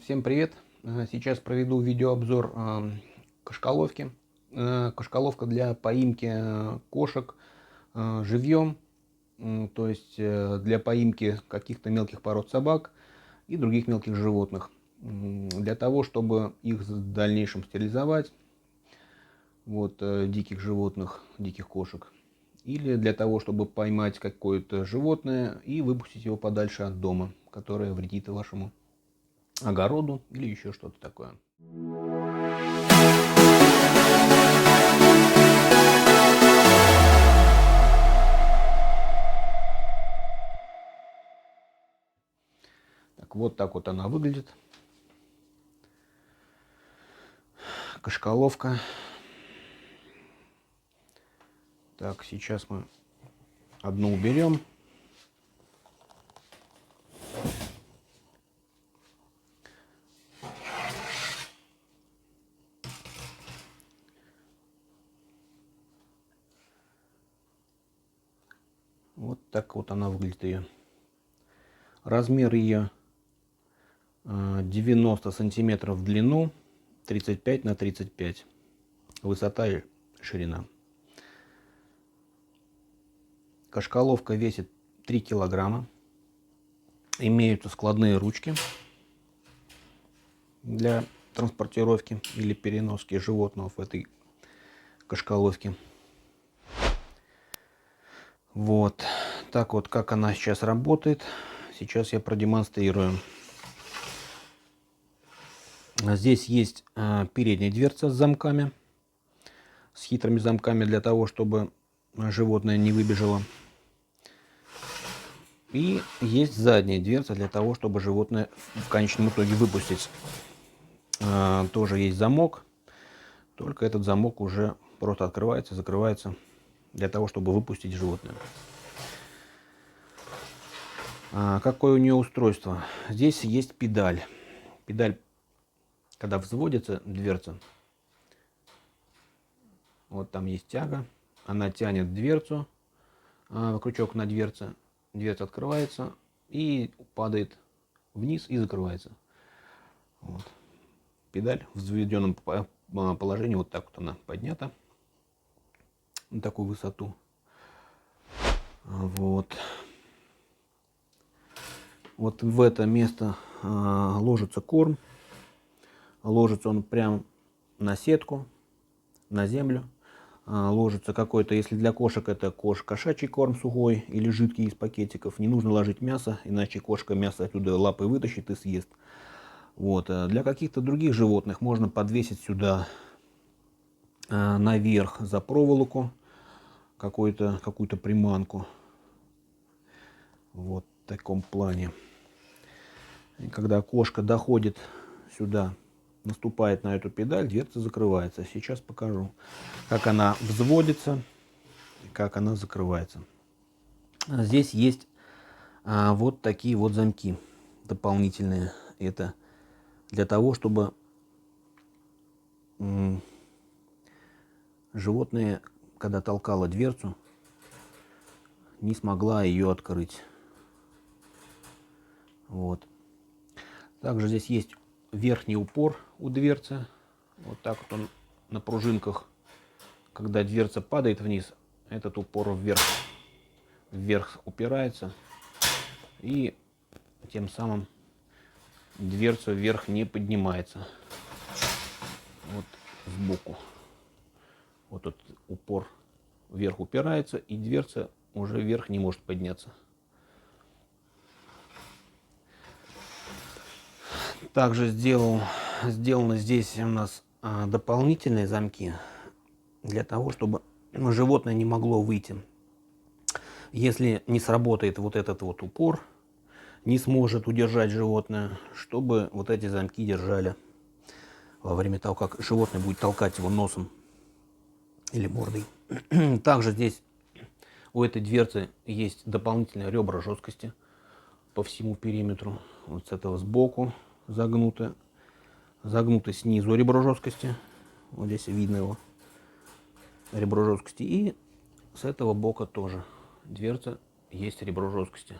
Всем привет! Сейчас проведу видеообзор кашкаловки. Кашкаловка для поимки кошек живьем, то есть для поимки каких-то мелких пород собак и других мелких животных. Для того, чтобы их в дальнейшем стерилизовать, диких животных, диких кошек. Или для того, чтобы поймать какое-то животное и выпустить его подальше от дома, которое вредит вашему огороду или еще что-то такое. Так вот она выглядит. Кашкаловка. Так, сейчас мы одну уберем. Вот так вот она выглядит ее. Размер ее 90 сантиметров в длину, 35 на 35. Высота и ширина. Кашкаловка весит 3 килограмма. Имеются складные ручки для транспортировки или переноски животного в этой кашкаловке. Вот так вот, как она сейчас работает, сейчас я продемонстрирую. Здесь есть передняя дверца с замками, с хитрыми замками для того, чтобы животное не выбежало. И есть задняя дверца для того, чтобы животное в конечном итоге выпустить. Тоже есть замок, только этот замок уже просто открывается, закрывается для того, чтобы выпустить животное. Какое у нее устройство? Здесь есть педаль. Педаль, когда взводится дверца, вот там есть тяга, она тянет дверцу, крючок на дверце, дверца открывается и падает вниз и закрывается. Вот. Педаль в взведенном положении, вот так вот она поднята на такую высоту. Вот в это место ложится корм. Ложится он прямо на сетку, на землю. Ложится какой-то, если для кошек это кошачий корм сухой или жидкий из пакетиков. Не нужно ложить мясо, иначе кошка мясо оттуда лапой вытащит и съест. Для каких-то других животных можно подвесить сюда наверх за проволоку какую-то приманку. Вот в таком плане. И когда кошка доходит сюда, наступает на эту педаль, дверца закрывается. Сейчас покажу, как она взводится и как она закрывается. Здесь есть вот такие вот замки дополнительные. Это для того, чтобы животное, когда толкало дверцу, не смогла ее открыть. Вот. Также здесь есть верхний упор у дверцы. Вот так вот он на пружинках. Когда дверца падает вниз, этот упор вверх упирается. И тем самым дверца вверх не поднимается. Вот сбоку. Вот этот упор вверх упирается, и дверца уже вверх не может подняться. Также сделаны здесь у нас дополнительные замки для того, чтобы животное не могло выйти. Если не сработает вот этот вот упор, не сможет удержать животное, чтобы вот эти замки держали во время того, как животное будет толкать его носом или мордой. Также здесь у этой дверцы есть дополнительные ребра жесткости по всему периметру. Вот с этого сбоку загнуто снизу ребро жесткости. Вот здесь видно его ребро жесткости. И с этого бока тоже дверца есть ребро жесткости.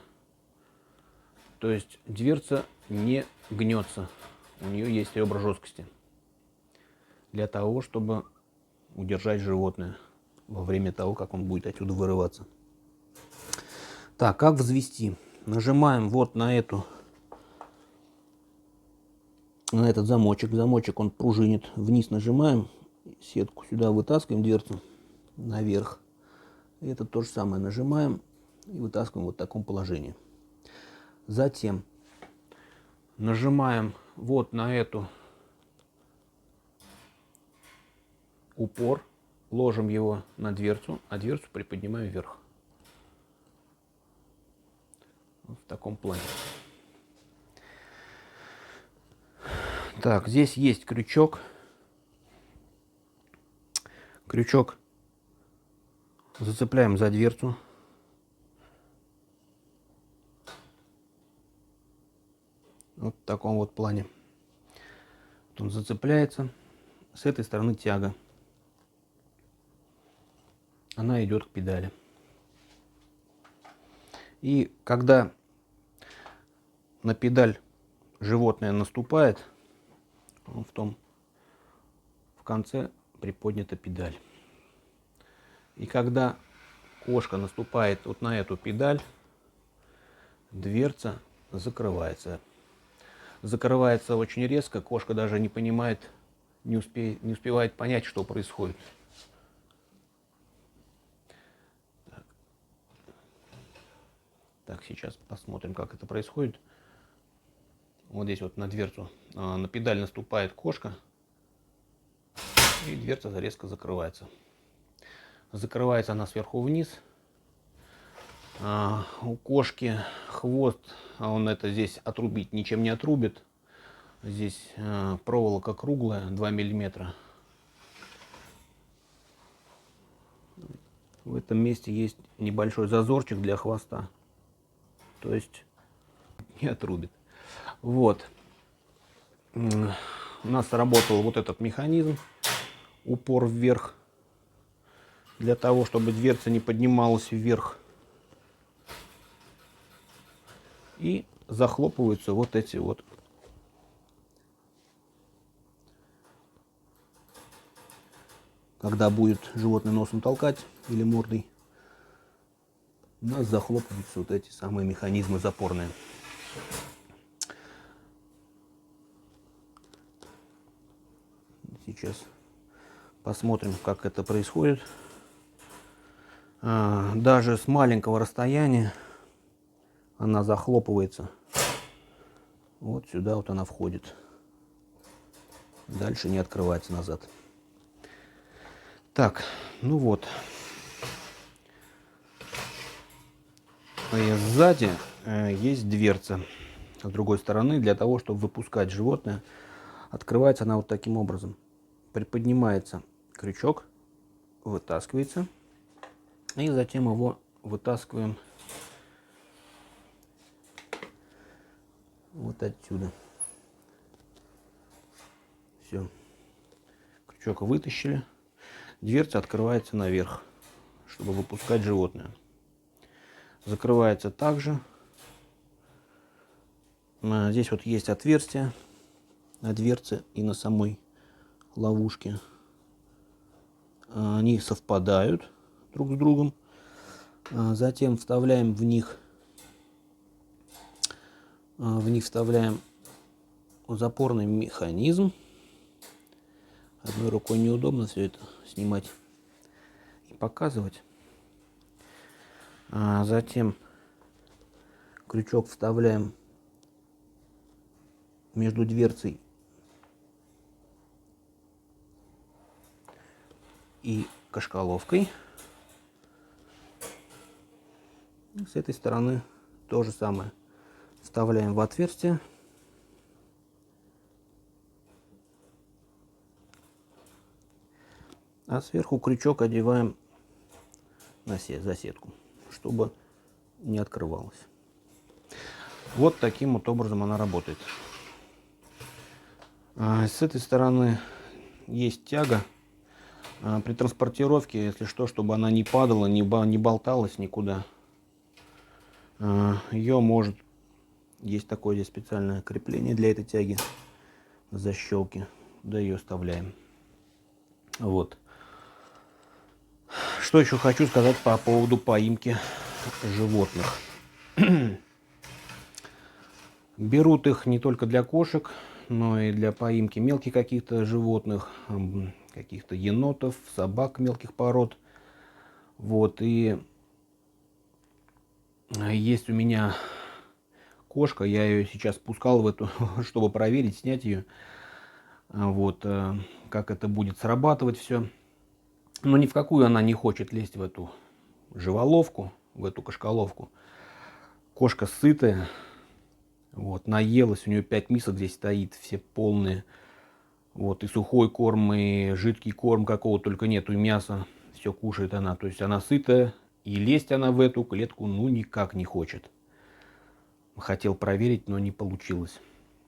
То есть дверца не гнется у нее есть ребра жесткости. Для того, чтобы удержать животное во время того, как он будет отсюда вырываться. Так, как взвести? Нажимаем вот на этот замочек. Замочек он пружинит. Вниз нажимаем, сетку сюда вытаскиваем, дверцу наверх. И это то же самое нажимаем и вытаскиваем вот в таком положении. Затем нажимаем вот на эту упор, ложим его на дверцу, а дверцу приподнимаем вверх. Вот в таком плане. Так, здесь есть крючок. Крючок зацепляем за дверцу. Вот в таком вот плане. Вот он зацепляется. С этой стороны тяга. Она идет к педали. И когда на педаль животное наступает, в конце приподнята педаль. И когда кошка наступает вот на эту педаль, дверца закрывается. Закрывается очень резко, кошка даже не понимает, не успевает понять, что происходит. Так, сейчас посмотрим, как это происходит. Вот здесь вот на дверцу, на педаль наступает кошка, и дверца резко закрывается. Закрывается она сверху вниз. У кошки хвост, он это здесь отрубить ничем не отрубит. Здесь проволока круглая, 2 миллиметра. В этом месте есть небольшой зазорчик для хвоста. То есть не отрубит. Вот. У нас сработал вот этот механизм. Упор вверх. Для того, чтобы дверца не поднималась вверх. И захлопываются вот эти вот. Когда будет животное носом толкать или мордой, у нас захлопываются вот эти самые механизмы запорные. Сейчас посмотрим, как это происходит. Даже с маленького расстояния она захлопывается. Вот сюда вот она входит. Дальше не открывается назад. Так, ну вот. И сзади есть дверца. С другой стороны, для того, чтобы выпускать животное, открывается она вот таким образом. Приподнимается крючок, вытаскивается. И затем его вытаскиваем вот отсюда. Все. Крючок вытащили. Дверца открывается наверх, чтобы выпускать животное. Закрывается также. Здесь вот есть отверстие на дверце и на самой ловушке. Они совпадают друг с другом. Затем вставляем в них вставляем запорный механизм. Одной рукой неудобно все это снимать и показывать. Затем крючок вставляем между дверцей и кашкаловкой. С этой стороны то же самое. Вставляем в отверстие. А сверху крючок одеваем на сетку, чтобы не открывалось. Вот таким вот образом она работает. С этой стороны есть тяга. При транспортировке, если что, чтобы она не падала, не болталась никуда, ее может... Есть такое здесь специальное крепление для этой тяги. защелки, да ее оставляем. Вот. Что еще хочу сказать по поводу поимки животных. Берут их не только для кошек, но и для поимки мелких каких-то животных, каких-то енотов, собак мелких пород. Вот, и есть у меня кошка, я ее сейчас пускал в эту, чтобы проверить, снять ее. Вот, как это будет срабатывать все. Но ни в какую она не хочет лезть в эту живоловку, в эту кошколовку. Кошка сытая, вот, наелась, у нее 5 мисок здесь стоит, все полные. Вот, и сухой корм, и жидкий корм, какого только нету, и мясо, все кушает она. То есть она сытая, и лезть она в эту клетку, ну, никак не хочет. Хотел проверить, но не получилось.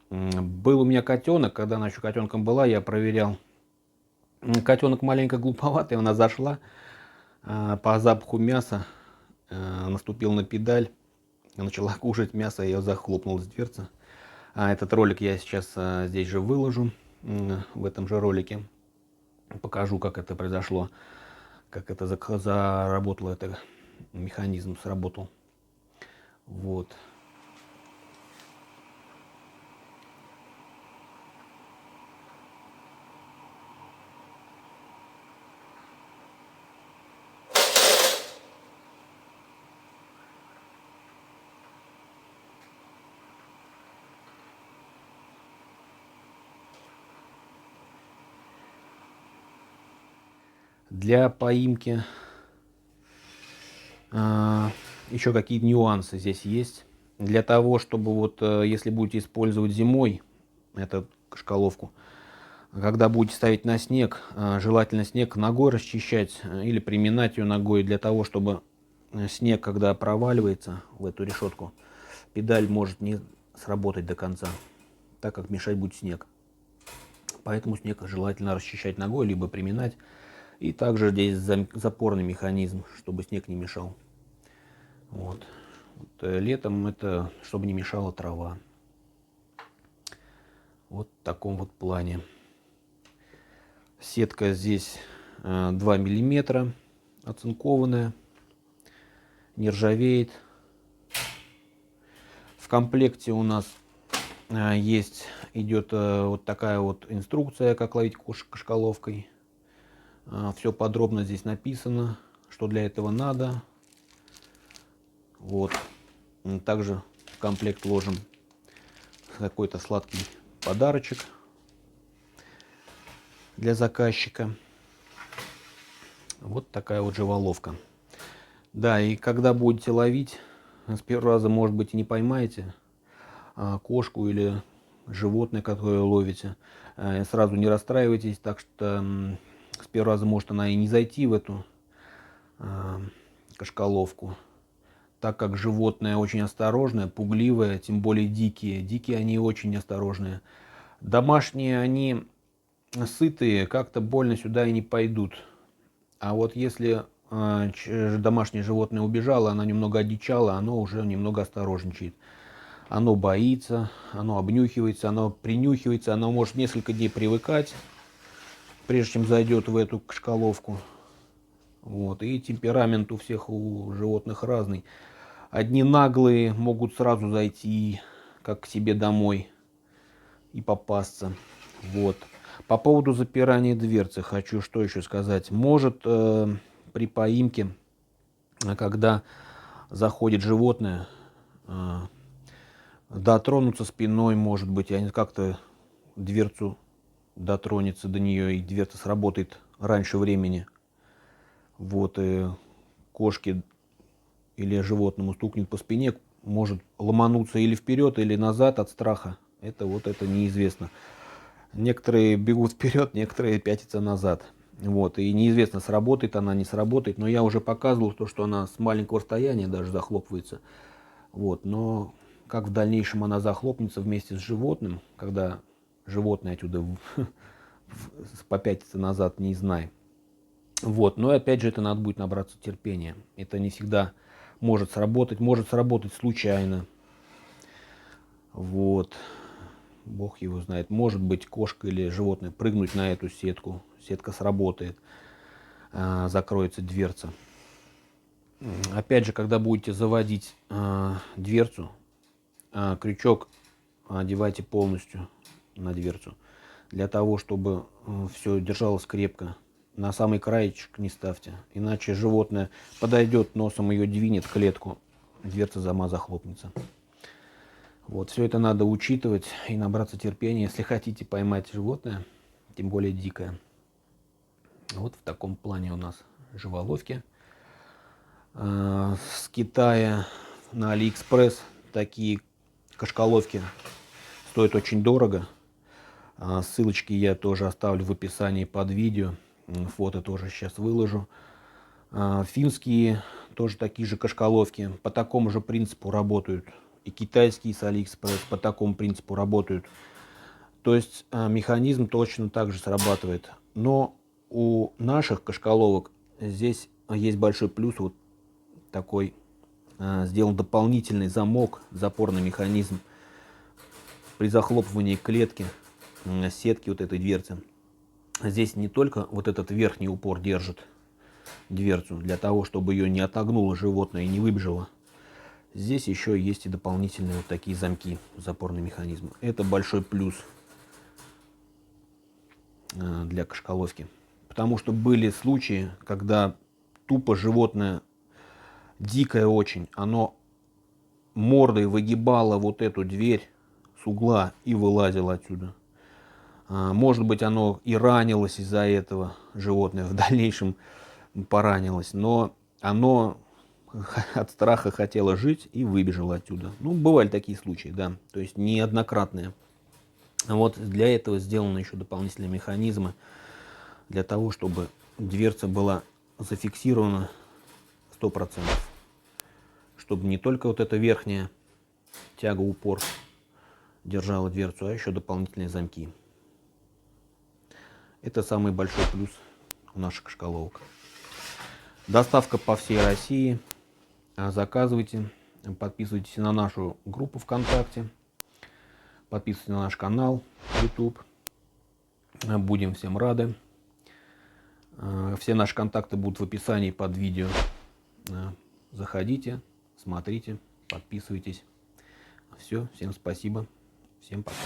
Был у меня котенок, когда она еще котенком была, я проверял. Котенок маленько глуповатый, она зашла по запаху мяса, наступил на педаль, начала кушать мясо, ее захлопнулась дверца. Этот ролик я сейчас здесь же выложу, в этом же ролике. Покажу, как это произошло, как это заработало, это механизм сработал. Вот. Для поимки еще какие-то нюансы здесь есть. Для того, чтобы вот, если будете использовать зимой эту кошколовку, когда будете ставить на снег, желательно снег ногой расчищать или приминать ее ногой для того, чтобы снег, когда проваливается в эту решетку, педаль может не сработать до конца, так как мешать будет снег. Поэтому снег желательно расчищать ногой, либо приминать. И также здесь запорный механизм, чтобы снег не мешал. Вот. Летом это, чтобы не мешала трава. Вот в таком вот плане. Сетка здесь 2 миллиметра, оцинкованная, не ржавеет. В комплекте у нас идет вот такая вот инструкция, как ловить кошек кошколовкой. Все подробно здесь написано, что для этого надо. Вот. Также в комплект ложим какой-то сладкий подарочек для заказчика. Вот такая вот живоловка. Да, и когда будете ловить, с первого раза, может быть, и не поймаете кошку или животное, которое ловите. Сразу не расстраивайтесь, так что с первого раза может она и не зайти в эту кошколовку, так как животное очень осторожное, пугливое, тем более дикие. Дикие они очень осторожные. Домашние они сытые, как-то больно сюда и не пойдут. А вот если домашнее животное убежало, оно немного одичало, оно уже немного осторожничает. Оно боится, оно обнюхивается, оно принюхивается, оно может несколько дней привыкать, прежде чем зайдет в эту кошколовку. Вот. И темперамент у всех у животных разный. Одни наглые могут сразу зайти, как к себе домой, и попасться. Вот. По поводу запирания дверцы хочу что еще сказать. Может при поимке, когда заходит животное, дотронуться спиной, может быть, они как-то дверцу дотронется до нее, и дверца сработает раньше времени. Вот, и кошке или животному стукнет по спине, может ломануться или вперед, или назад от страха. Это неизвестно. Некоторые бегут вперед, некоторые пятятся назад. Вот, и неизвестно, сработает она, не сработает. Но я уже показывал то, что она с маленького расстояния даже захлопывается. Вот, но как в дальнейшем она захлопнется вместе с животным, когда животное отсюда попятится назад, не знаю. Вот, но опять же это надо будет набраться терпения. Это не всегда может сработать случайно. Вот. Бог его знает. Может быть, кошка или животное прыгнуть на эту сетку. Сетка сработает, закроется дверца. Опять же, когда будете заводить дверцу, крючок одевайте полностью на дверцу. Для того, чтобы все держалось крепко. На самый краечек не ставьте. Иначе животное подойдет, носом ее двинет, клетку. Дверца сама захлопнется. Вот, все это надо учитывать и набраться терпения, если хотите поймать животное, тем более дикое. Вот в таком плане у нас живоловки. С Китая на Алиэкспресс такие кашкаловки стоят очень дорого. Ссылочки я тоже оставлю в описании под видео. Фото тоже сейчас выложу. Финские тоже такие же кашкаловки. По такому же принципу работают. И китайские с Алиэкспресс по такому принципу работают. То есть механизм точно так же срабатывает. Но у наших кашкаловок здесь есть большой плюс. Вот такой сделан дополнительный замок, запорный механизм при захлопывании клетки, сетки вот этой дверцы. Здесь не только вот этот верхний упор держит дверцу, для того, чтобы ее не отогнуло животное и не выбежало. Здесь еще есть и дополнительные вот такие замки, запорный механизм. Это большой плюс для кашкаловки. Потому что были случаи, когда тупо животное дикое очень, оно мордой выгибало вот эту дверь с угла и вылазило отсюда. Может быть, оно и ранилось из-за этого, животное в дальнейшем поранилось, но оно от страха хотело жить и выбежало отсюда. Ну, бывали такие случаи, да, то есть неоднократные. Вот для этого сделаны еще дополнительные механизмы, для того, чтобы дверца была зафиксирована 100%. Чтобы не только вот эта верхняя тяга-упор держала дверцу, а еще дополнительные замки. Это самый большой плюс у наших кашкаловок. Доставка по всей России. Заказывайте, подписывайтесь на нашу группу ВКонтакте, подписывайтесь на наш канал YouTube. Будем всем рады. Все наши контакты будут в описании под видео. Заходите, смотрите, подписывайтесь. Все, всем спасибо, всем пока.